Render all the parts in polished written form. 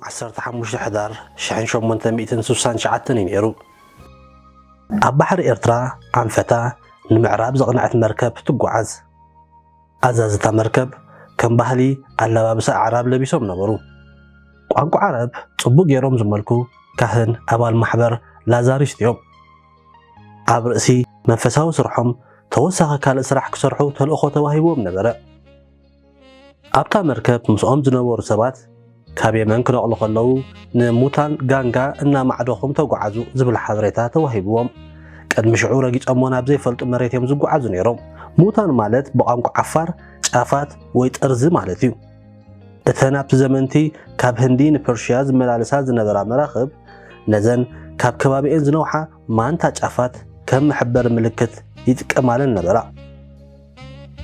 15 حدار 1869 نيرو ኣብ ባሕሪ ኤርትራ ኣንፈታ ንምዕራብ ዘቕንዐት መርከብ ትጓዓዝ ኣዛዝታ መርከብ ከም ባህሊ ኣለባብሳ ኣዕራብ ለቢሶም ነበሩ ቋንቋ ዓረብ ጽቡቕ ጌሮም ዝመልኩ ካህን ኣባል ማሕበር ላዛሪስት እዮም ኣብ ርእሲ መንፈሳዊ ስርሖም ተወሳኺ ካልእ ስራሕ ክሰርሑ ተልእኾ ተዋሂቦም ነበረ ኣብታ መርከብ ምስኦም ዝነበሩ ሰባት ካብ የመን ክነቕሉ ከለዉ ንሙታን ጋንጋ እናማዕደኹም ተጓዓዙ ዝብል ሓበሬታ ተዋሂብዎም ቅድሚ ሽዑ ረጊፆሞ ናብ ዘይፈልጡ መሬት እዮም ዝጓዓዙ ነይሮም ሙታን ማለት ብቋንቋ ዓፋር ጫፋት ወይ ጥርዚ ማለት እዩ እተን ኣብቲ ዘመንቲ ካብ ህንዲ ንፐርሽያ ዝመላለሳ ዝነበራ መራኽብ ነዘን ካብ ከባቢአን ዝነውሓ ማንታ ጫፋት ከም መሕበር ምልክት ይጥቀማለን ነበራ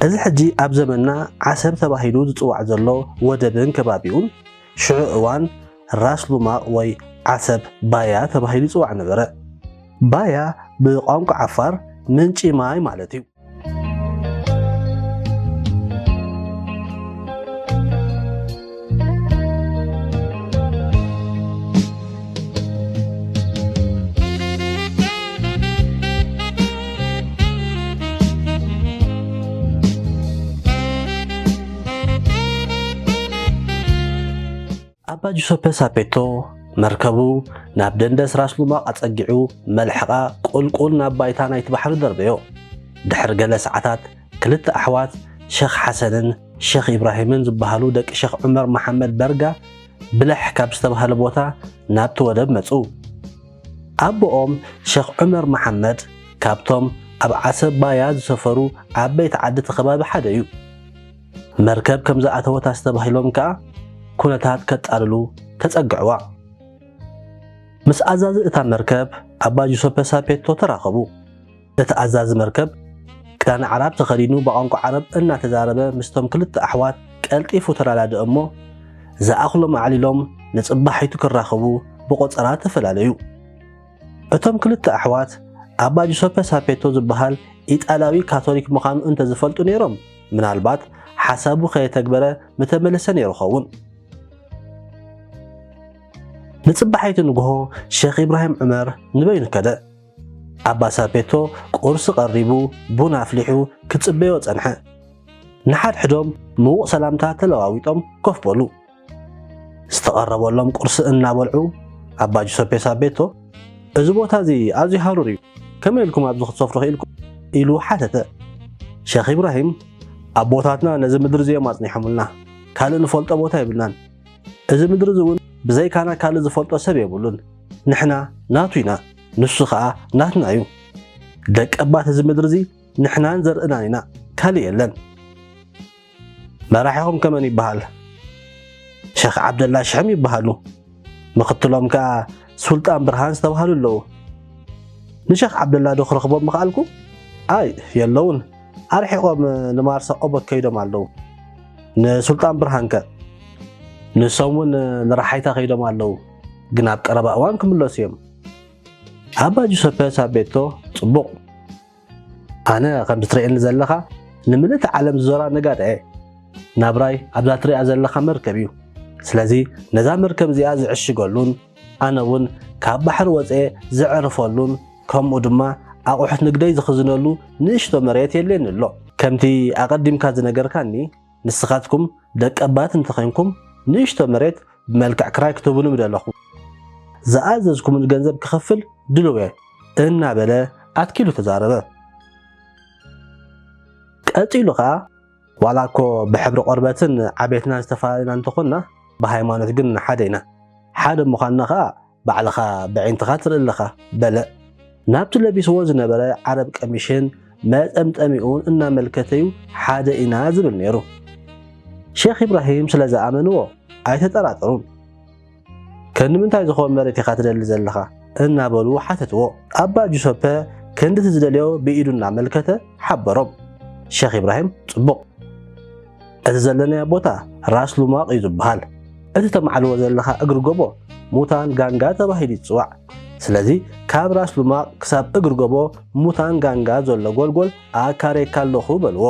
እዚ ሕጂ ኣብ ዘመንና ዓሰብ ተባሂሉ ዝፅዋዕ ዘሎ ወደብን ከባቢኡን ሽዑ እዋን ራስ ሉማቕ ወይ ዓሰብ ባያ ተባሂሉ ይፅዋዕ ነበረ ባያ ብቋንቋ ዓፋር ምንጪ ማይ ማለት እዩ ኣባ ጁሰፔ ሳፔቶ መርከቡ ናብ ደንደስ ራስ ሉማቕ ኣጸጊዑ መልሕቓ ቁልቁል ናብ ባይታ ናይቲ ባሕሪ ደርበዮ ድሕሪ ገለ ሰዓታት ክልተ ኣሕዋት ሸኽ ሓሰንን ሸኽ ኢብራሂምን ዝበሃሉ ደቂ ሸኽ ዑመር መሐመድ በርጋ ብልሕ ካብ ዝተባሃለ ቦታ ናብቲ ወደብ መፁ ኣቦኦም ሸኽ ዑመር መሐመድ ካብቶም ኣብ ዓሰብ ባያ ዝሰፈሩ ዓበይቲ ዓድቲ ከባቢ ሓደ እዩ መርከብ ከም ዝኣተወታ ዝተባሂሎም ከዓ ኩነታት ከጣልሉ ተጸግዕዋ ምስ ኣዛዚ እታ መርከብ ኣባ ጁሰፔ ሳፔቶ ተራኸቡ እቲ ኣዛዚ መርከብ ክዳን ዓረብ ተኸዲኑ ብቋንቋ ዓረብ እናተዛረበ ምስቶም ክልተ ኣሕዋት ቀልጢፉ ተላላደ እሞ ዝኣኽሎም ኣዕሊሎም ንጽባሒቱ ክራኸቡ ብቆፀራ ተፈላለዩ እቶም ክልተ ኣሕዋት ኣባ ጁሰፔ ሳፔቶ ዝበሃል ኢጣልያዊ ካቶሊክ ምዃኑ እንተዝፈልጡ ነይሮም ምናልባት ሓሳቡ ከየተግበረ ምተመለሰ ነይሩ ኸውን ንጽባሒቱ ንግሆ ሸኽ ኢብራሂም ዑመር ንበይኑ ከደ ኣባ ሳፔቶ ቁርሲ ቀሪቡ ቡን ኣፍሊሑ ክጽበዮ ጸንሐ ንሓድሕዶም ምዉቕ ሰላምታ ተለዋዊጦም ኮፍ በሉ ዝተቐረበሎም ቁርሲ እናበልዑ ኣባ ጁሰፔ ሳፔቶ እዚ ቦታ እዚ ኣዝዩ ሃሩር እዩ ከመይ ኢልኩም ኣብዚ ክትሰፍሩ ኽኢልኩም ኢሉ ሓተተ ሸኽ ኢብራሂም ኣቦታትና ነዚ ምድሪ እዚኦም ኣጽኒሖምልና ካልእ ንፈልጦ ቦታ ይብልናን እዚ ምድሪ እዚ እውን ብዘይካና ካልእ ዝፈልጦ ሰብ የብሉን ንሕና ናቱ ኢና ንሱ ከዓ ናትና እዩ ደቂ ኣባት እዚ ምድሪ እዚ ንሕናን ዘርእናን ኢና ካልእ የለን መራሒኹም ከመን ይበሃል ሸኽ ዓብደላ ሽሕም ይበሃሉ ምኽትሎም ከዓ ሱልጣን ብርሃን ዝተባሃሉ ኣለዉ ንሸኽ ዓብደላ ዶ ክረኽቦም ምኽኣልኩ ኣይ የለውን ኣርሒቖም ንማርሳ ኦቦት ከይዶም ኣለዉ ንሱልጣን ብርሃን ከ ንሶም እውን ንራሓይታ ከይዶም ኣለዉ ግን ኣብ ቀረባ እዋን ክምለሱ እዮም ኣባ ጁሰፔ ሳፔቶ ጽቡቕ ኣነ ከም ትርእየኒ ዘለኻ ንምልእቲ ዓለም ዝዞራ ነጋድ እየ ናብራይ ኣብዛ ትሪኣ ዘለኻ መርከብ እዩ ስለዚ ነዛ መርከብ እዚኣ ዝዕሽገሉን ኣነ እውን ካብ ባሕሪ ወፅአ ዝዕርፈሉን ከምኡ ድማ ኣቑሑት ንግደይ ዝኽዝነሉ ንእሽቶ መሬት የለን ኣሎ ከምቲ ኣቐዲምካ ዝነገርካኒ ንስኻትኩም ደቂ ኣባት እንተኾንኩም ንእሽቶ መሬት ብመልክዕ ክራይ ክትብሉ ምደለኹ ዝኣዘዝኩም ገንዘብ ክኸፍል ድልው እየ እናበለ ኣትኪሉ ተዛረበ ቀፂሉ ከዓ ዋላ እኮ ብሕብሪ ቆርበትን ዓቤትና ዝተፈላለና እንተኾንና ብሃይማኖት ግን ሓደ ኢና ሓደ ምዃንና ከዓ ባዕልኻ ብዒንትኻ ትርኢ ኣለኻ በለ ናብቲ ለቢስዎ ዝነበረ ዓረብ ቀሚሽን መጠምጠሚኡን እናመልከተዩ ሓደ ኢና ዝብል ነይሩ ሸኽ ኢብራሂም ስለ ዝኣመንዎ ኣይተጠራጠሩን ከምንምንታይ ዝኾን መሬት ኢኻ ትደሊ ዘለኻ እናበሉ ሓተትዎ ኣባ ጁሰፔ ክንዲ ዝደልዮ ብኢዱ እናመልከተ ሓበሮም ሸኽ ኢብራሂም ጽቡቕ እቲ ዘለናዮ ቦታ ራስ ሉማቕ እዩ ዝበሃል እቲ ተማዕልዎ ዘለኻ እግሪ ጎቦ ሙታን ጋንጋ ተባሂሉ ይፅዋዕ ስለዚ ካብ ራስ ሉማቕ ክሳብ እግሪ ጎቦ ሙታን ጋንጋ ዘሎ ጎልጎል ኣካሬካ ኣለኹ በልዎ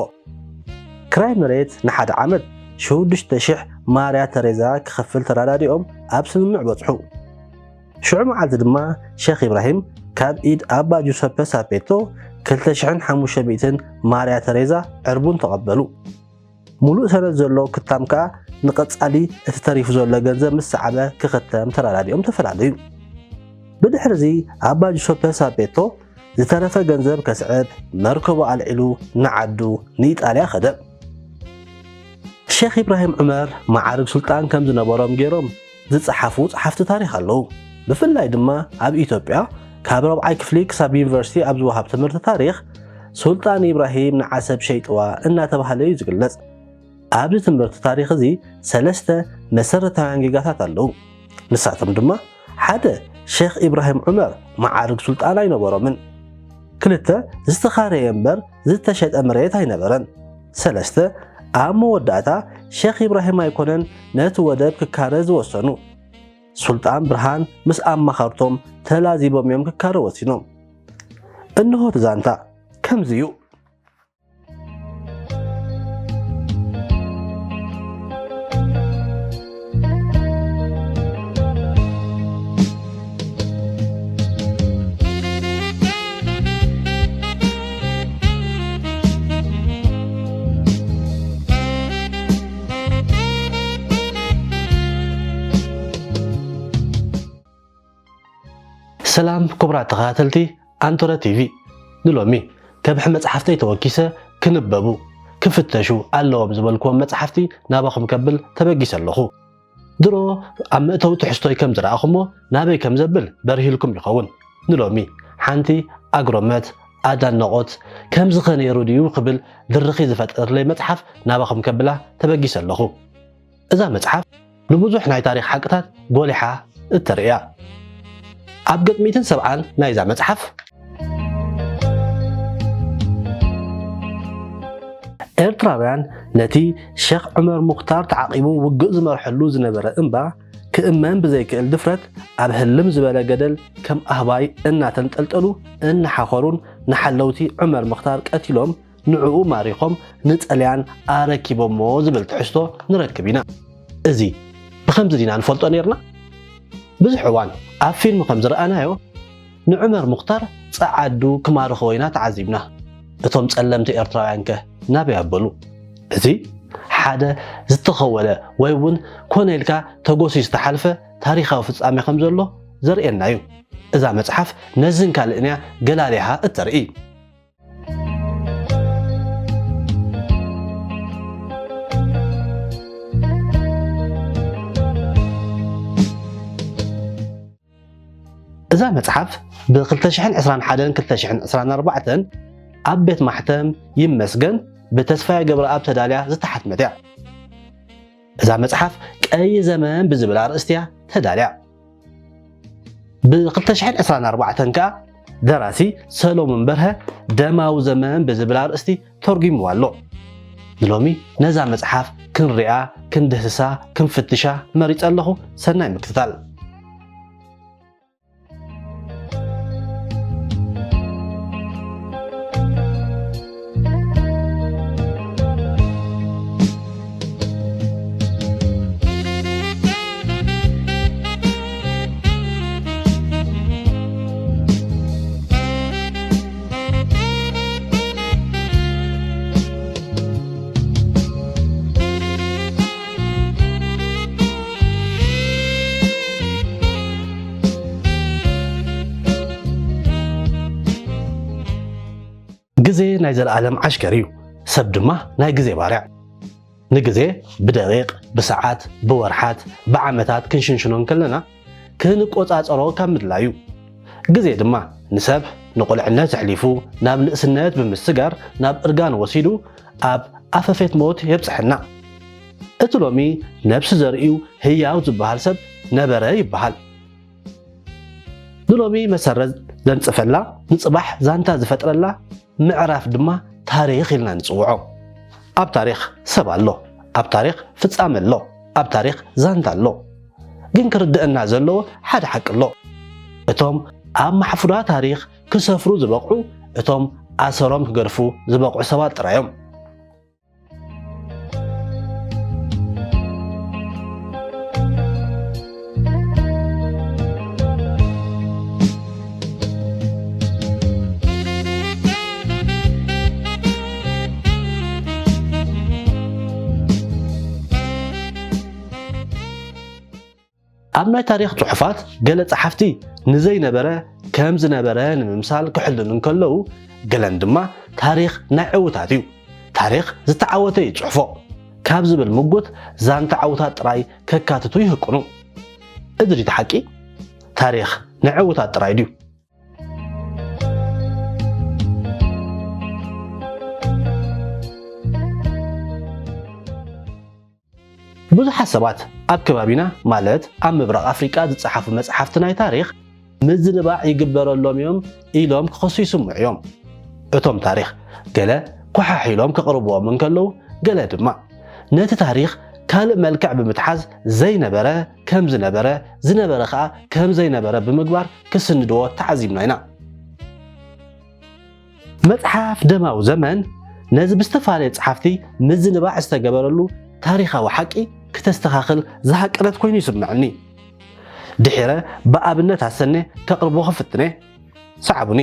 ክራይ መሬት ንሓደ ዓመት 6,000 ማርያ ተሬዛ ክኸፍል ተራዳዲኦም ኣብ ስምምዕ በጽሑ ሽዑ መዓልቲ ድማ ሼኽ ኢብራሂም ካብ ኢድ ኣባ ጁሰፔ ሳፔቶ 2,500 ማርያ ተሬዛ ዕርቡን ተቐበሉ ሙሉእ ሰነድ ዘሎ ክታም ከዓ ንቐጻሊ እቲ ተሪፉ ዘሎ ገንዘብ ምስ ሰዓበ ክኽተም ተራዳዲኦም ተፈላለዩ ብድሕሪዚ ኣባ ጁሰፔ ሳፔቶ ዝተረፈ ገንዘብ ከስዕብ መርከቡ ኣልዒሉ ንዓዱ ንኢጣልያ ኸደ ሼኽ ኢብራሂም ዑመር ማዓርግ ሱልጣን ከም ዝነበሮም ገይሮም ዝጸሓፉ ጸሓፍቲ ታሪኽ ኣለዉ ብፍላይ ድማ ኣብ ኢትዮጵያ ካብ 4ይ ክፍሊ ክሳብ ዩኒቨርሲቲ ኣብ ዝወሃብ ትምህርቲ ታሪኽ ሱልጣን ኢብራሂም ንዓሰብ ሸይጥዋ እናተባህለ እዩ ዝግለጽ ኣብዚ ትምህርቲ ታሪኽ እዚ 3 መሰረታውያን ጌጋታት ኣለዉ ንሳቶም ድማ ሓደ ሼኽ ኢብራሂም ዑመር ማዓርግ ሱልጣን ኣይነበሮምን 2 ዝተኻረየ እምበር ዝተሸጠ መሬት ኣይነበረን 3 ኣብ መወዳእታ ሼኽ ኢብራሂም ኣይኮነን ነቲ ወደብ ክካረ ዝወሰኑ ሱልጣን ብርሃን ምስ ኣማኻርቶም ተላዚቦም እዮም ክካረ ወሲኖም እንሆ ትዛንታ ከምዚ እዩ سلام كبرات تخاتلتي أنتورا تيفي نلومي كبح مصحفتي توكيسه كنببو كفتشو اللوم زبلكم مصحفتي نابخم كبل تبقيس اللخو درو أمتو تحستوي كم زرعخمو نابي كم زبل برهيلكم يخون نلومي حانتي أقرمت أدان نقط كم زخاني روديو قبل درخي زفات لي مصحف نابخم كبله تبقيس اللخو إذا مصحف نبوزو حناي تاريخ حقتات قوليحة الترقية ኣብ ገጥሚትን ሰብዓን ናይዛ መጽሓፍ ኤርትራውያን ነቲ ሼኽ ዑመር ሙኽታር ተዓቂቡ ውግእ ዝመርሐሉ ዝነበረ እምባ ክእመን ብዘይክእል ድፍረት ኣብ ህልም ዝበለ ገደል ከም ኣህባይ እናተንጠልጠሉ እናሓኸሩን ንሓለውቲ ዑመር ሙኽታር ቀቲሎም ንዕኡ ማሪኾም ንጸልያን ኣረኪቦሞ ዝብል ትሕዝቶ ንረክብ ኢና እዚ ብኸምዚ ዲና ንፈልጦ ነርና ብዙሕ እዋን ኣብ ፊልም ከም ዝረኣናዮ ንዑመር ሙኽታር ጸዓዱ ክማርኾ ወይና ተዓዚብና እቶም ጸለምቲ ኤርትራውያን ከ ናበይ ኣበሉ እዚ ሓደ ዝተኸወለ ወይ እውን ኮነ ኢልካ ተጎሲዩ ዝተሓልፈ ታሪኻዊ ፍጻሜ ከም ዘሎ ዘርእየና እዩ እዛ መጽሓፍ ነዝን ካልእን እያ ገላሊሓ እተርኢ እዛ መጽሓፍ ብ2021-2024 ኣብ ቤት ማሕተም ይመስገን ብተስፋይ ገብረኣብ ተዳልያ ዝተሓትመት እያ እዛ መጽሓፍ ቀይ ዘመን ብዝብል ኣርእስቲ እያ ተዳልያ ብ2024 ከዓ ደራሲ ሰሎሞን በርሀ ደማዊ ዘመን ብዝብል ኣርእስቲ ተርጉምዋ ኣሎ ንሎሚ ነዛ መጽሓፍ ክንሪኣ ክንድህስሳ ክንፍትሻ መሪፀ ኣለኹ ሰናይ ምክትታል ግዜ ናይ ዘለዓለም ዓሽከር እዩ ሰብ ድማ ናይ ግዜ ባርያ ንግዜ ብደቂቕ ብሰዓት ብወርሓት ብዓመታት ክንሽንሽኖን ከለና ክንቆፃፀሮ ካብ ምድላዩ ግዜ ድማ ንሰብ ንቁልዕነት ዘሕሊፉ ናብ ንእስነት ብምስጋር ናብ እርጋን ወሲዱ ኣብ ኣፈፌት ሞት የብፅሐና እቲ ሎሚ ነብሲ ዘርእዩ ህያው ዝበሃል ሰብ ነበረ ይበሃል ንሎሚ መሰረት ዘንጽፈላ ንጽባሕ ዛንታ ዝፈጥረላ ምዕራፍ ድማ ታሪኽ ኢልና ንጽውዖ ኣብ ታሪኽ ሰብ ኣሎ ኣብ ታሪኽ ፍጻመ ኣሎ ኣብ ታሪኽ ዛንታ ኣሎ ግን ክርድአና ዘለዎ ሓደ ሓቂ ኣሎ እቶም ኣብ ማሕፉራ ታሪኽ ክሰፍሩ ዝበቕዑ እቶም ኣሰሮም ክገርፉ ዝበቕዑ ሰባት ጥራዮም ኣብ ናይ ታሪክ ጽሑፋት ገለ ጸሓፍቲ ንዘይ ነበረ ከም ዝነበረ ንምምሳል ክሕልኑ እንከለዉ ገለን ድማ ታሪክ ናይ ዕውታት እዩ ታሪክ ዝተዓወተ ይጽሕፎ ካብ ዝብል ምጉት ዛንታ ዓውታት ጥራይ ከካትቱ ይህቁኑ እድሪ ተሓቂ ታሪክ ናይ ዕውታት ጥራይ ድዩ ብዙሓት ሰባት ኣብ ከባቢና ማለት ኣብ ምብራቕ ኣፍሪቃ ዝጸሓፉ መጽሓፍቲ ናይ ታሪክ ምዝንባዕ ይግበረሎም እዮም ኢሎም ክኸሱ ይስምዑ እዮም እቶም ታሪክ ገለ ኳሓሒሎም ከቕርብዎም እንከለዉ ገለ ድማ ነቲ ታሪክ ካልእ መልክዕ ብምትሓዝ ዘይነበረ ከም ዝነበረ ዝነበረ ከዓ ከም ዘይነበረ ብምግባር ክስንድዎ ተዓዚምና ኢና መጽሓፍ ደማዊ ዘመን ነዚ ብዝተፈላለየ ጸሓፍቲ ምዝንባዕ ዝተገበረሉ ታሪኻዊ ሓቂ ክተስተኻኽል ዝሃቀረት ኮይኑ ይስምዐኒ ድሒረ ብኣብነት ኣሰነ ከቕርቦ ክፍትነ ሰዓቡኒ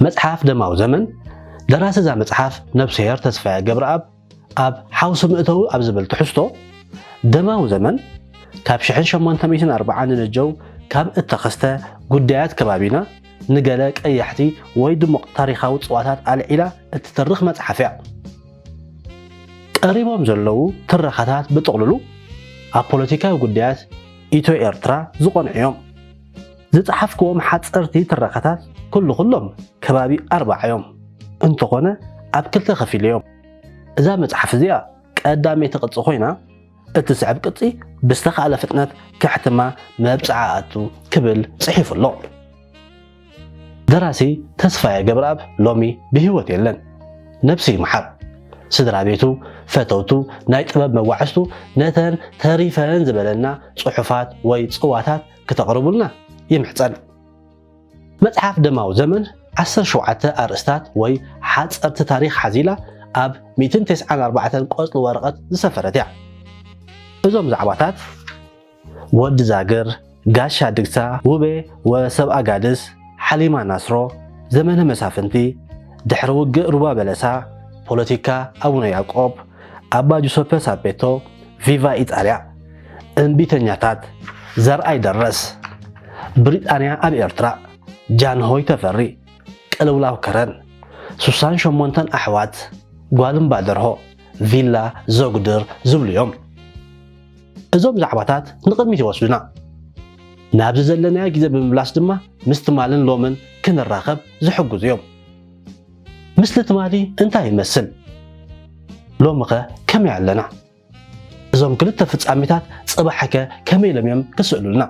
መጽሓፍ ደማዊ ዘመን ደራሲ እዛ መጽሓፍ ነብስሄር ተስፋየ ገብረኣብ ኣብ ሓውሲ ምእተው ኣብ ዝብል ትሕዝቶ ደማዊ ዘመን ካብ 1840 ንጀው ካብ እተኸስተ ጉዳያት ከባቢና ንገለ ቀያሕቲ ወይ ድሙቕ ታሪኻዊ ጽዋታት ኣልዒላ እትተርኽ መጽሓፍ እያ ቀሪቦም ዘለዉ ትረኻታት ብጥቕልሉ ኣብ ፖለቲካዊ ጉዳያት ኢትዮ ኤርትራ ዝቖንዑ እዮም ዝጸሓፍክዎም ሓጸርቲ ትረኻታት ኩሎም ከባቢ 40 እዮም እንተኾነ ኣብ ክልተ ከፊሉ እዮም እዛ መጽሓፍ እዚኣ ቀዳመይቲ ቅጽ ኮይና እትስዕብ ቅጽ ብዝተኻእለ ፍጥነት ክሕትማ መብጽዓ ኣቱ ክብል ጽሒፉ ኣሎ ደራሲ ተስፋየ ገብረኣብ ሎሚ ብህይወት የለን ነብሲ ይምሓር ስድራ ቤቱ ፈተውቱ ናይ ጥበብ መዋዕስቱ ነተን ተሪፈን ዝበለና ጽሑፋት ወይ ጽዋታት ክተቕርቡልና ይምሕፀን መጽሓፍ ደማዊ ዘመን 17 ኣርእስታት ወይ ሓጸርቲ ታሪክ ሓዚላ ኣብ 194 ቆጽሊ ወረቐት ዝሰፈረት እያ እዞም ዛዕባታት ወዲ ዛግር ጋሻ ድግሳ ውቤ ወሰብኣ ጋድስ ሓሊማ ናስሮ ዘመነ መሳፍንቲ ድሕሪ ውግእ ሩባ በለሳ ፖለቲካ ኣቡነ ያዕቆብ ኣባ ጁሰፐ ሳቤቶ ቪቫ ኢጣልያ እምቢተኛታት ዘርኣይ ደረስ ብሪጣንያ ኣብ ኤርትራ ጃንሆይ ተፈሪ ቅልውላው ከረን 68 ኣሕዋት ጓልምባ ደርሆ ቪላ ዘጉድር ዝብሉ እዮም እዞም ዛዕባታት ንቕድሚት ይወስዱና ናብዚ ዘለናዮ ግዜ ብምምላስ ድማ ምስ ትማልን ሎምን ክንራኸብ ዝሕግዙ እዮም ምስሊ ትማሊ እንታይ ይመስል ሎሚ ኸ ከመይ ኣለና እዞም ክልተ ፍጻሜታት ጽባሕከ ከመይ ኢሎም እዮም ክስእሉልና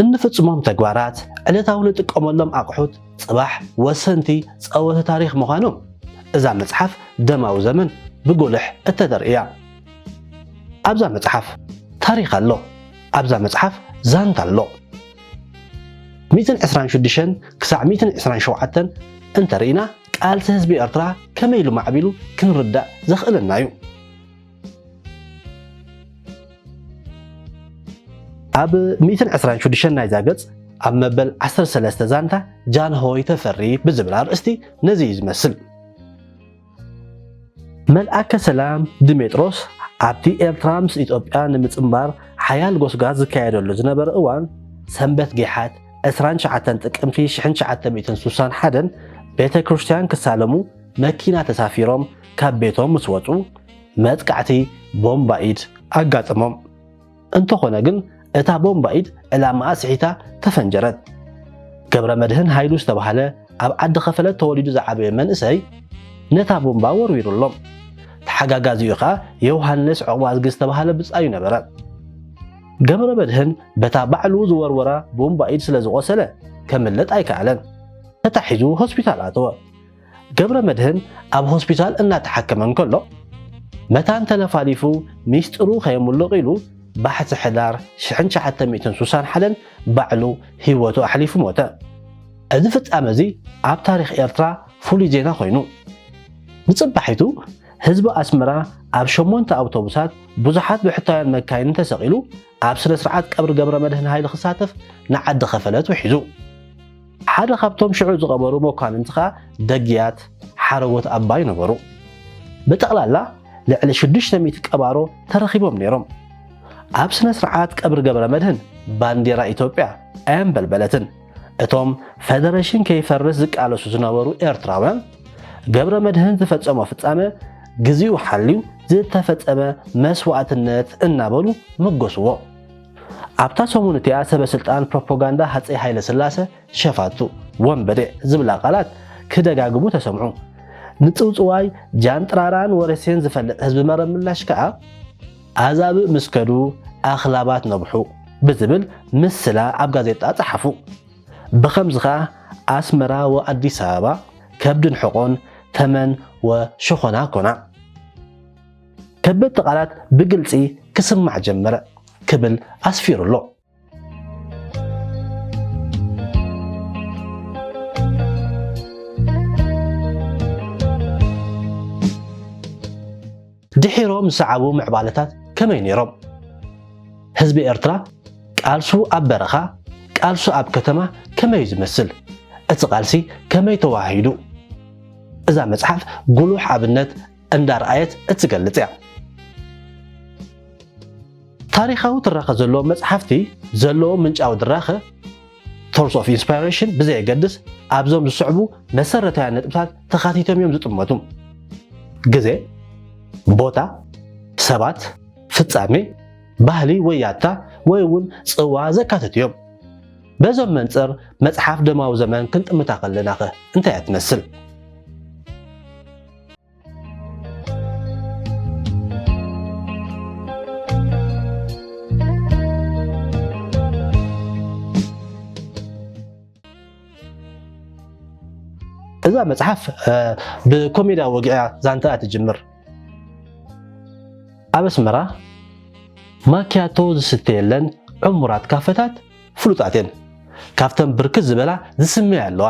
እንፍጽሞም ተግባራት ዕለታዊ ንጥቀመሎም ኣቑሑት ጽባሕ ወሰንቲ ጸወተ ታሪክ ምዃኖም እዛ መጽሓፍ ደማዊ ዘመን ብጉልሕ እተደርእያ ኣብዛ መጽሓፍ ታሪክ ኣሎ ኣብዛ መጽሓፍ ዛንታ ኣሎ 126 ክሳብ 127 እንተርኢና ቃልሲ ህዝቢ ኤርትራ ከመይ ኢሉ ማዕቢሉ ክንርዳእ ዘኽእለና እዩ ኣብ 126 ናይዛ ገጽ ኣብ መበል 13 ዛንታ ጃንሆይ ተፈሪ ብዝብል ኣርእስቲ ነዚ እዩ ዝመስል መልኣከ ሰላም ድሜጥሮስ ኣብቲ ኤርትራ ምስ ኢትዮጵያ ንምጽምባር ሓያል ጎስጓስ ዝካየደሉ ዝነበረ እዋን ሰንበት ጌሓት 29 ጥቅምቲ 1961 ቤተ ክርስቲያን ክሳለሙ መኪና ተሳፊሮም ካብ ቤቶም ምስ ወጹ መጥቃዕቲ ቦምባኢድ ኣጋጥሞም እንተኾነ ግን እታ ቦምባኢድ ዕላማኣ ስሒታ ተፈንጀረት ገብረ መድህን ሃይሉ ዝተባሃለ ኣብ ዓዲ ኸፈለት ተወሊዱ ዝዓበየ መንእሰይ ነታ ቦምባ ወርዊሩሎም ተሓጋጋዚኡ ኸዓ ዮሃንስ ዕቑባዝጊ ዝተባሃለ ብጻዩ ነበረ ገብረ መድህን በታ ባዕሉ ዝወርወራ ቦምባ ኢድ ስለ ዝቆሰለ ከምልጥ ኣይከኣለን ተታሒዙ ሆስፒታል ኣተወ ገብረ መድህን ኣብ ሆስፒታል እናተሓከመ እንከሎ መታን ተለፋሊፉ ሚስጥሩ ከየምልቕ ኢሉ ባሕቲ ሕዳር 1961 ባዕሉ ህይወቱ ኣሕሊፉ ሞተ እዚ ፍጻመ እዚ ኣብ ታሪኽ ኤርትራ ፍሉይ ዜና ኮይኑ ንጽባሒቱ ህዝቢ ኣስመራ ኣብ 8 ኣውቶቡሳት ብዙሓት ብሕታውያን መካይን ተሰቒሉ ኣብ ስነ ስርዓት ቀብሪ ገብረ መድህን ሃይሊ ክሳተፍ ንዓዲ ኸፈለት ውሒዙ ሓደ ካብቶም ሽዑ ዝቐበሩ መኳንንቲ ኸዓ ደጊያት ሓረወት ኣባይ ነበሩ ብጠቕላላ ልዕሊ 600 ቀባሮ ተረኺቦም ነይሮም ኣብ ስነ ስርዓት ቀብሪ ገብረ መድህን ባንዴራ ኢትዮጵያ ኣየንበልበለትን እቶም ፌደሬሽን ከይፈርስ ዝቃለሱ ዝነበሩ ኤርትራውያን ገብረ መድህን ዝፈጸሞ ፍጻመ ግዚኡ ሓልዩ ዝተፈጸመ መስዋዕትነት እናበሉ መገስዎ ኣብታ ሰሙን እቲኣ ሰበስልጣን ፕሮፓጋንዳ ሃፀይ ሃይለ ስላሴ ሸፋቱ ወንበዴ ዝብላ ቃላት ክደጋግሙ ተሰምዑ ንፅውፅዋይ ጃንጥራራን ወረሴን ዝፈልጥ ህዝቢ መረብ ምላሽ ከዓ ኣዛብእ ምስከዱ ኣኽላባት ነብሑ ብዝብል ምስላ ኣብ ጋዜጣ ጸሓፉ ብኸምዚ ከዓ ኣስመራ ወኣዲስ ኣበባ ከብድን ሕቆን ተመን ወሸኾና ኮና ከበድቲ ቃላት ብግልፂ ክስማዕ ጀመረ ክብል ኣስፊሩሎ ድሒሮም ዝሰዓቡ ምዕባለታት ከመይ ነይሮም ህዝቢ ኤርትራ ቃልሱ ኣብ በረኻ ቃልሱ ኣብ ከተማ ከመይ ዝመስል እቲ ቃልሲ ከመይ ተዋሂዱ እዛ መጽሓፍ ጉሉሕ ኣብነት እንዳርኣየት እትገልጽ እያ ታሪኻዊ ትራኸ ዘለዎ መጽሓፍቲ ዘለዎ ምንጫዊ ድራኸ ሶርስ ኦፍ ኢንስፓይሬሽን ብዘየገድስ ኣብዞም ዝስዕቡ መሰረታውያን ነጥብታት ተኻቲቶም እዮም ዝጥመቱ ግዜ ቦታ ሰባት ፍጻሜ ባህሊ ወያታ ወይ እውን ጽዋ ዘካተት እዮም በዞም መንጽር መጽሓፍ ደማዊ ዘመን ክንጥምታ ከለና ኸ እንታይ ትመስል እዛ መጽሐፍ ብኮሜድያ ወግዓ ዛንታ ትጅምር ኣብ ኣስመራ ማኪያቶ ዝስተየለን ዕሙራት ካፈታት ፍሉጣትን ካፍተን ብርክት ዝበላ ዝስመያ ኣለዋ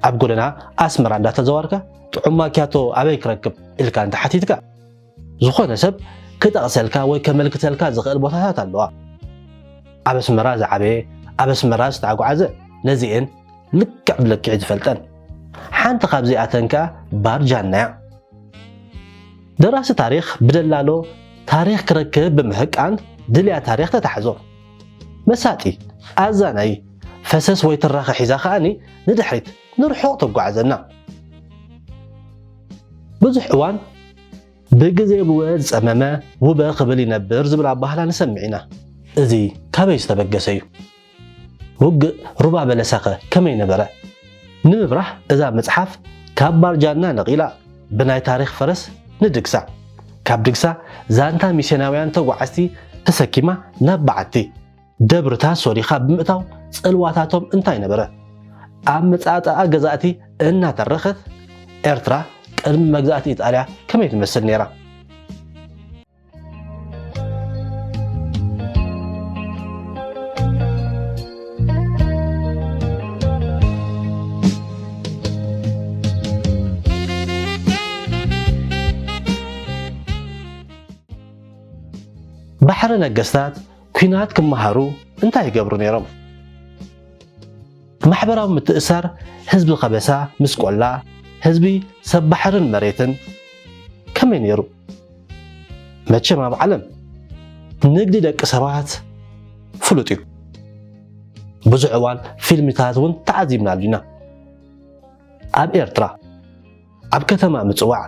ኣብ ጎደና ኣስመራ እንዳተዘዋርካ ጥዑም ማኪያቶ ኣበይ ክረክብ ኢልካ እንተሓቲትካ ዝኾነ ሰብ ክጠቕሰልካ ወይ ከመልክተልካ ዝኽእል ቦታታት ኣለዋ ኣብ ኣስመራ ዝዓበየ ኣብ ኣስመራ ዝተጓዓዘ ነዚአን ልክዕ ብልክዕ ዝፈልጠን ሓንቲ ካብዚኣተን ከዓ ባርጃና እያ ደራሲ ታሪክ ብደላሎ ታሪክ ክረክብ ብምህቃን ድልያ ታሪክ ተታሕዞ መሳጢ ኣዛናይ ፈሰስ ወይ ትራኸ ሒዛ ከዓኒ ንድሕሪት ንርሑቕ ተጓዓዘና ብዙሕ እዋን ብግዜ ብወ ዝፀመመ ውበ ክብል ይነብር ዝብል ኣባህላ ንሰምዕ ኢና እዚ ካበይ ዝተበገሰ እዩ ውግእ ሩባ በለሳኸ ከመይ ነበረ ንምብራህ እዛ መጽሓፍ ካብ ባርጃና ነቂላ ብናይ ታሪክ ፈረስ ንድግሳ ካብ ድግሳ ዛንታ ሚስዮናውያን ተጓዓዝቲ ተሰኪማ ናብ በዓቲ ደብርታት ሶሪኻ ብምእታው ጽልዋታቶም እንታይ ነበረ ኣብ መጻጣኣ ገዛእቲ እናተረኸት ኤርትራ ቅድሚ መግዛእቲ ኢጣልያ ከመይ ትመስል ነይራ ባሕሪ ነገስታት ኩናት ክመሃሩ እንታይ ይገብሩ ነይሮም ማሕበራዊ ምትእሳር ህዝቢ ኸበሳ ምስ ቆላ ህዝቢ ሰብ ባሕርን መሬትን ከመይ ነይሩ መቸም ኣብ ዓለም ንግዲ ደቂ ሰባት ፍሉጥ እዩ ብዙሕ እዋን ፊልምታት እውን ተዓዚምናሉ ኢና ኣብ ኤርትራ ኣብ ከተማ ምጽዋዕ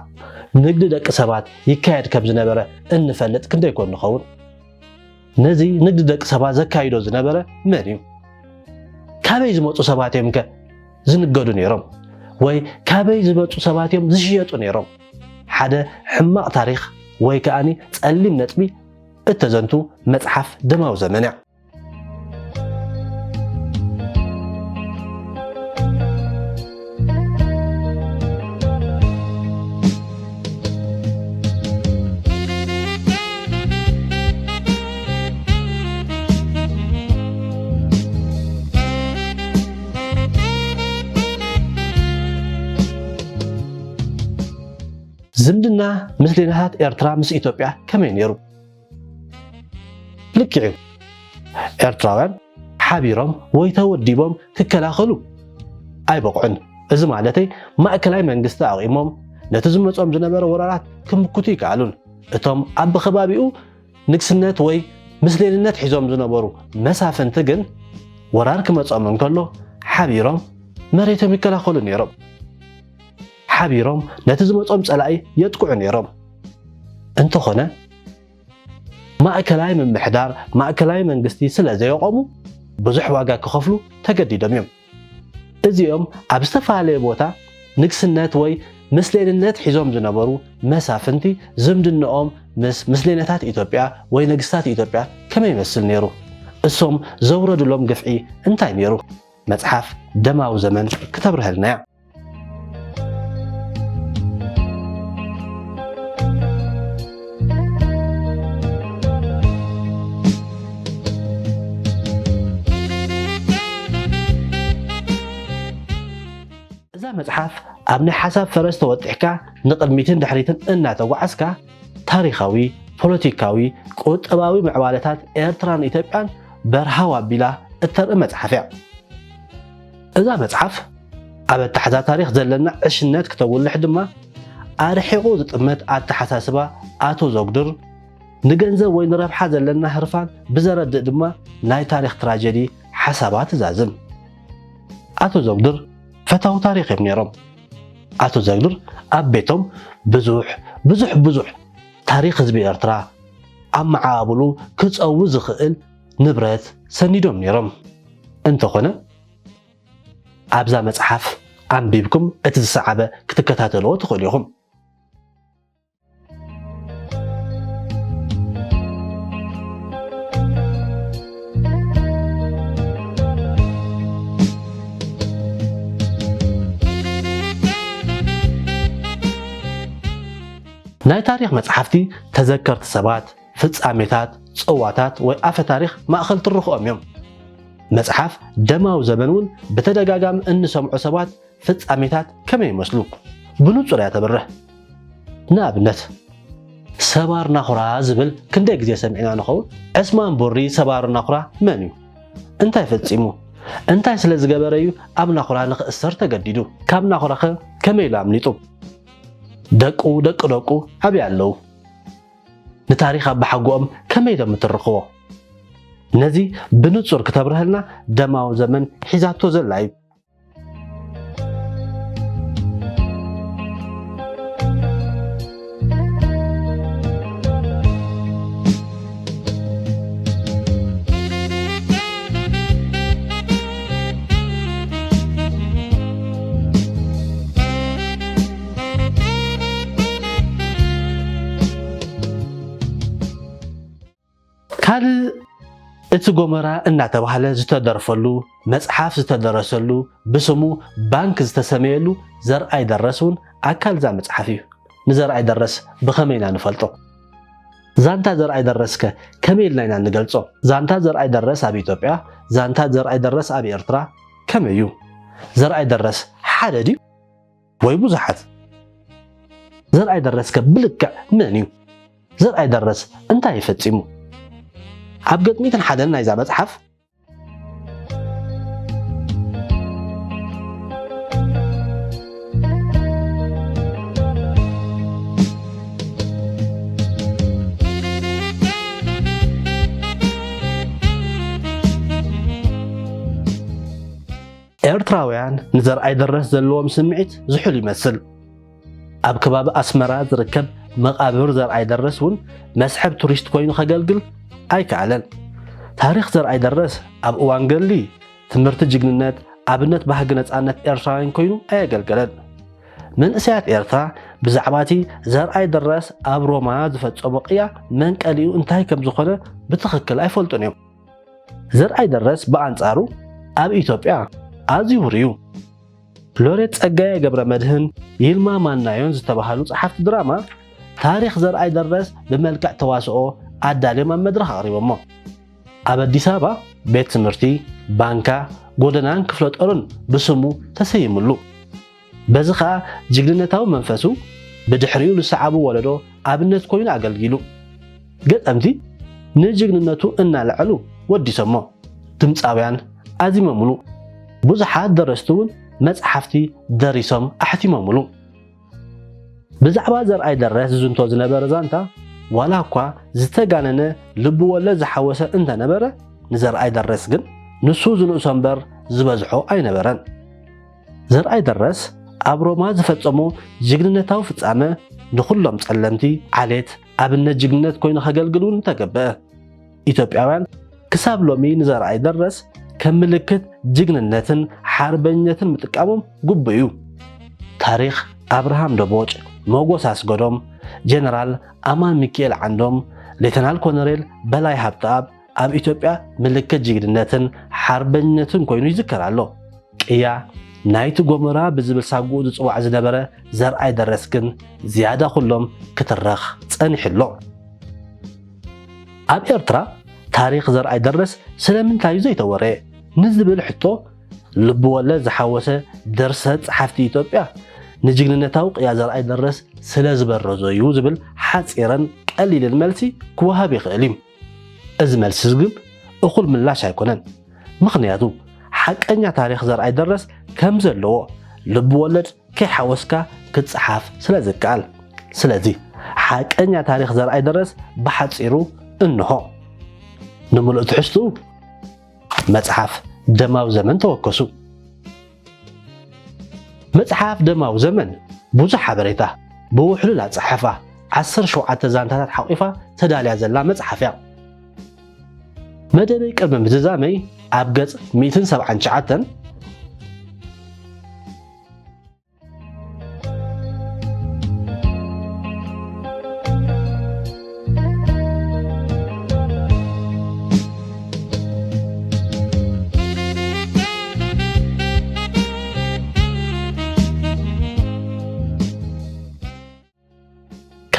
ንግዲ ደቂ ሰባት ይካየድ ከም ዝነበረ እንፈልጥ ክንደይ ኮን ንኸውን ነዚ ንግዲ ደቂ ሰባት ዘካይዶ ዝነበረ መን እዩ ካበይ ዝመፁ ሰባት እዮም ከ ዝንገዱ ነይሮም ወይ ካበይ ዝመፁ ሰባት እዮም ዝሽየጡ ነይሮም ሓደ ሕማቕ ታሪኽ ወይ ከኣኒ ጸሊም ነጥቢ እተዘንቱ መጽሓፍ ደማዊ ዘመን እያ ዝምድና ምስሌናታት ኤርትራ ምስ ኢትዮጵያ ከመይ ነይሩ ልክዕ ኤርትራውያን ሓቢሮም ወይ ተወዲቦም ክከላኸሉ ኣይበቕዑን እዚ ማለተይ ማእከላይ መንግስቲ ኣቂሞም ነቲ ዝመጾም ዝነበረ ወራራት ክምክቱ ይከኣሉን እቶም ኣብ ከባቢኡ ንግስነት ወይ ምስሌንነት ሒዞም ዝነበሩ መሳፍንቲ ግን ወራር ክመጾም እንከሎ ሓቢሮም መሬቶም ይከላኸሉ ነይሮም ሓቢሮም ነቲ ዝመጾም ጸላኢ የጥቅዑ ነይሮም እንተኾነ ማእከላይ ምምሕዳር ማእከላይ መንግስቲ ስለ ዘየቆሙ ብዙሕ ዋጋ ክኸፍሉ ተገዲዶም እዮም እዚኦም ኣብ ዝተፈላለየ ቦታ ንግስነት ወይ ምስሌንነት ሒዞም ዝነበሩ መሳፍንቲ ዝምድንኦም ምስ ምስሌነታት ኢትዮጵያ ወይ ነገስታት ኢትዮጵያ ከመይ ይመስል ነይሩ እሶም ዘውረድሎም ግፍዒ እንታይ ነይሩ መጽሓፍ ደማዊ ዘመን ክተብርህልና እያ መጽሓፍ ኣብ ናይ ሓሳብ ፈረስ ተወጢሕካ ንቅድሚትን ድሕሪትን እናተጓዓዝካ ታሪኻዊ ፖለቲካዊ ቁጠባዊ ምዕባለታት ኤርትራን ኢትዮጵያን በረሃው ኣቢላ እተርኢ መጽሓፍ እያ እዛ መጽሓፍ ኣብ ኣተሓዛ ታሪኽ ዘለና ዕሽነት ክተውልሕ ድማ ኣርሒቑ ዝጥመት ኣተሓሳስባ ኣቶ ዘጉድር ንገንዘብ ወይ ንረብሓ ዘለና ህርፋን ብዘረድእ ድማ ናይ ታሪኽ ትራጀዲ ሓሳባት ትዛዝም ኣቶ ዘጉድር ፈታዊ ታሪኽ እዮም ነይሮም ኣቶ ዘጉድር ኣብ ቤቶም ብዙሕ ታሪኽ ህዝቢ ኤርትራ ኣብ መዓብሉ ክፀው ዝኽእል ንብረት ሰኒዶም ነይሮም እንተኾነ ኣብዛ መጽሓፍ ኣንቢብኩም እቲ ዝሰዓበ ክትከታተልዎ ትኽእሉ ኢኹም ናይ ታሪኽ መጽሓፍቲ ተዘከርቲ ሰባት ፍጻሜታት ጽዋታት ወይ ኣፈ ታሪኽ ማእኸል ትርኽኦም እዮም መጽሓፍ ደማዊ ዘመን እውን ብተደጋጋሚ እንሰምዖ ሰባት ፍጻሜታት ከመይ ይመስሉ ብንጹር እያ ተብርህ ንኣብነት ሰባርና ኹራ ዝብል ክንደይ ግዜ ሰሚዕና ንኸውን ዕስማን ቡሪ ሰባርና ኹራ መን እዩ እንታይ ፈጺሙ እንታይ ስለ ዝገበረ እዩ ኣብ ናኹራ ንኽእሰር ተገዲዱ ካብ ናኹራ ከመይ ኢሉ ኣምሊጡ ደቁ ኣብያ ኣለዉ ንታሪኽ ኣባሓጎኦም ከመይ ኢሎም እትርኽቦ ነዚ ብንጹር ክተብርህልና ደማዊ ዘመን ሒዛቶ ዘላ እዩ ካልእ እቲ ጎመራ እናተባህለ ዝተደርፈሉ መጽሓፍ ዝተደረሰሉ ብስሙ ባንክ ዝተሰመየሉ ዘርኣይ ደረስ እውን ኣካል ዛ መጽሓፍ እዩ ንዘርኣይ ደረስ ብኸመይና ንፈልጦ ዛንታ ዘርኣይ ደረስከ ከመይ ኢልና ኢና ንገልጾ ዛንታ ዘርኣይ ደረስ ኣብ ኢትዮጵያ ዛንታ ዘርኣይ ደረስ ኣብ ኤርትራ ከመይ እዩ ዘርኣይ ደረስ ሓደ ድዩ ወይ ብዙሓት ዘርኣይ ደረስከ ብልክዕ መን እዩ ዘርኣይ ደረስ እንታይ ይፈጺሙ ኣብ ገጥሚትን ሓደን ናይዛ መጽሓፍ ኤርትራውያን ንዘርኣይ ደረስ ዘለዎም ስምዒት ዝሑል ይመስል ኣብ ከባቢ ኣስመራ ዝርከብ መቃብር ዘርኣይ ደረስ እውን መስሕብ ቱሪስት ኮይኑ ከገልግል ኣይከኣለን ታሪኽ ዘርኣይ ደረስ ኣብ እዋን ገድሊ ትምህርቲ ጅግንነት ኣብነት ባህጊ ነፃነት ኤርትራውያን ኮይኑ ኣየገልገለን መንእሰያት ኤርትራ ብዛዕባቲ ዘርኣይ ደረስ ኣብ ሮማ ዝፈጸሞ ቅያ መንቀሊኡ እንታይ ከም ዝኾነ ብትኽክል ኣይፈልጡን እዮም ዘርኣይ ደረስ በኣንጻሩ ኣብ ኢትዮጵያ ኣዝዩ ውርዩ ሎሬት ጸጋየ ገብረ መድህን ይልማ ማናዮን ዝተባሃሉ ጸሓፍቲ ድራማ ታሪክ ዘርኣይ ደረስ ብመልክዕ ተዋስኦ ኣዳልዮም ኣብ መድረኽ ኣቕሪቦሞ ኣብ ኣዲስ ኣበባ ቤት ትምህርቲ ባንካ ጎደናን ክፍለ ጦርን ብስሙ ተሰይሙሉ በዚ ኸኣ ጅግንነታዊ መንፈሱ ብድሕሪኡ ዝሰዓቡ ወለዶ ኣብነት ኮይኑ ኣገልጊሉ ገጠምቲ ንጅግንነቱ እናልዕሉ ወዲሰሞ ድምፃውያን ኣዚሞሙሉ ብዙሓት ደረስቲ እውን መጽሓፍቲ ደሪሶም ኣሕቲሞሙሉ ብዛዕባ ዘርኣይ ደረስ ዝዝንቶ ዝነበረ ዛንታ ዋላ እኳ ዝተጋነነ ልቢ ወለድ ዝሓወሰ እንተነበረ ንዘርኣይ ደረስ ግን ንሱ ዝንእሶ እምበር ዝበዝሖ ኣይነበረን ዘርኣይ ደረስ ኣብ ሮማ ዝፈጸሞ ጅግንነታዊ ፍጻመ ንኹሎም ጸለምቲ ዓሌት ኣብነት ጅግንነት ኮይኑ ከገልግሉን ተገብአ ኢትዮጵያውያን ክሳብ ሎሚ ንዘርኣይ ደረስ ከም ምልክት ጅግንነትን ሓርበኝነትን ምጥቃሞም ጉብዩ ታሪክ ኣብርሃም ደቦጭ ሞጎስ ኣስገዶም ጀነራል ኣማን ሚካኤል ዓንዶም ሌተናል ኮሎኔል በላይ ሃብተኣብ ኣብ ኢትዮጵያ ምልክት ጅግንነትን ሓርበኝነትን ኮይኑ ይዝከር ኣሎ ቅያ ናይቲ ጎመራ ብዝብል ሳጉኡ ዝፅዋዕ ዝነበረ ዘርኣይ ደረስ ግን ዝያዳ ኩሎም ክትረኽ ጸኒሕሎ ኣብ ኤርትራ ታሪክ ዘርኣይ ደረስ ስለምንታይ እዩ ዘይተወረየ ንዝብል ሕቶ ልቢ ወለድ ዝሓወሰ ደርሰት ጸሓፍቲ ኢትዮጵያ ንጅግንነታዊ ቅያ ዘርኣይ ደረስ ስለ ዝበረዞ እዩ ዝብል ሓፂረን ቀሊልን መልሲ ክወሃብ ይኽእል እዩ እዚ መልሲ ግን እኹል ምላሽ ኣይኮነን ምኽንያቱ ሓቀኛ ታሪክ ዘርኣይ ደረስ ከም ዘለዎ ልቢ ወለድ ከይሓወስካ ክትጽሓፍ ስለ ዝከኣል ስለዚ ሓቀኛ ታሪክ ዘርኣይ ደረስ ብሓፂሩ እንሆ ንምሉእ ትሕዝትኡ መጽሓፍ ደማዊ ዘመን ተወከሱ መጽሓፍ ደማዊ ዘመን ብዙሕ ሓበሬታ ብውሕሉል ኣጸሓፋ 17 ዛንታታት ሓቂፋ ተዳልያ ዘላ መጽሓፍ እያ መደበይ ቅድሚ ምዝዛመይ ኣብ ገጽ 179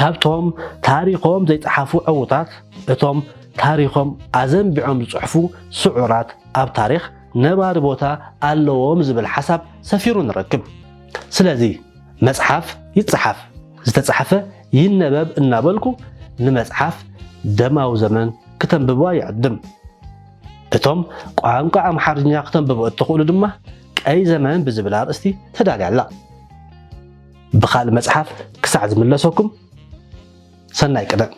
ካብቶም ታሪኾም ዘይጸሓፉ ዕዉታት እቶም ታሪኾም ኣዘንቢዖም ዝጽሕፉ ስዑራት ኣብ ታሪክ ነባሪ ቦታ ኣለዎም ዝብል ሓሳብ ሰፊሩ ንረክብ ስለዚ መጽሓፍ ይጽሓፍ ዝተጻሕፈ ይነበብ እናበልኩ ንመጽሓፍ ደማዊ ዘመን ከተንብባ ይዕድም እቶም ቋንቋ ኣምሓርኛ ከተንብቡ እትኽእሉ ድማ ቀይ ዘመን ብዝብል ኣርእስቲ ተዳልያላ ብኻልእ መጽሓፍ ክሳዕ ዝምለሰኩም ሰናይ ቅደም